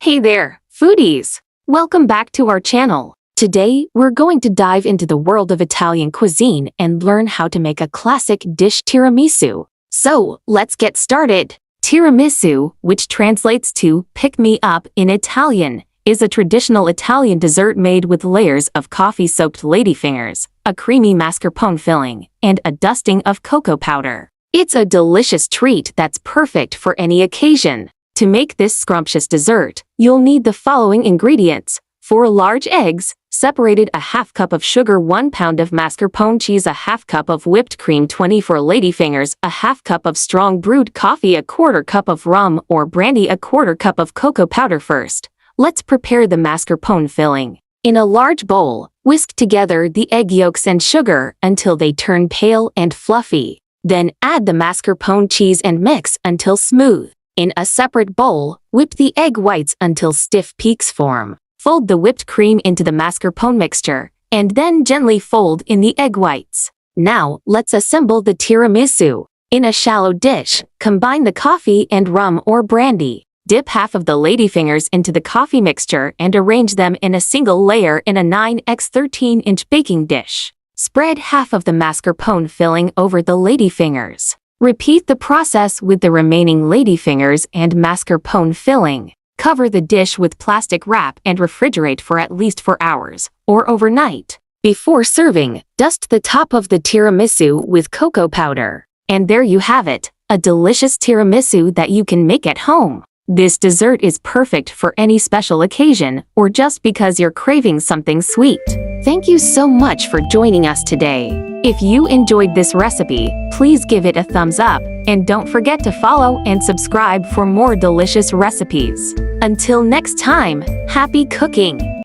Hey there, foodies! Welcome back to our channel. Today, we're going to dive into the world of Italian cuisine and learn how to make a classic dish tiramisu. So, let's get started. Tiramisu, which translates to pick-me-up in Italian, is a traditional Italian dessert made with layers of coffee-soaked ladyfingers, a creamy mascarpone filling, and a dusting of cocoa powder. It's a delicious treat that's perfect for any occasion. To make this scrumptious dessert, you'll need the following ingredients: 4 large eggs, separated a half cup of sugar, 1 pound of mascarpone cheese, a half cup of whipped cream, 24 ladyfingers, a half cup of strong brewed coffee, a quarter cup of rum or brandy, a quarter cup of cocoa powder. First, let's prepare the mascarpone filling. In a large bowl, whisk together the egg yolks and sugar until they turn pale and fluffy. Then add the mascarpone cheese and mix until smooth. In a separate bowl, whip the egg whites until stiff peaks form. Fold the whipped cream into the mascarpone mixture, and then gently fold in the egg whites. Now, let's assemble the tiramisu. In a shallow dish, combine the coffee and rum or brandy. Dip half of the ladyfingers into the coffee mixture and arrange them in a single layer in a 9x13-inch baking dish. Spread half of the mascarpone filling over the ladyfingers. Repeat the process with the remaining ladyfingers and mascarpone filling. Cover the dish with plastic wrap and refrigerate for at least 4 hours, or overnight. Before serving, dust the top of the tiramisu with cocoa powder. And there you have it, a delicious tiramisu that you can make at home. This dessert is perfect for any special occasion, or just because you're craving something sweet. Thank you so much for joining us today. If you enjoyed this recipe, please give it a thumbs up, and don't forget to follow and subscribe for more delicious recipes. Until next time, happy cooking!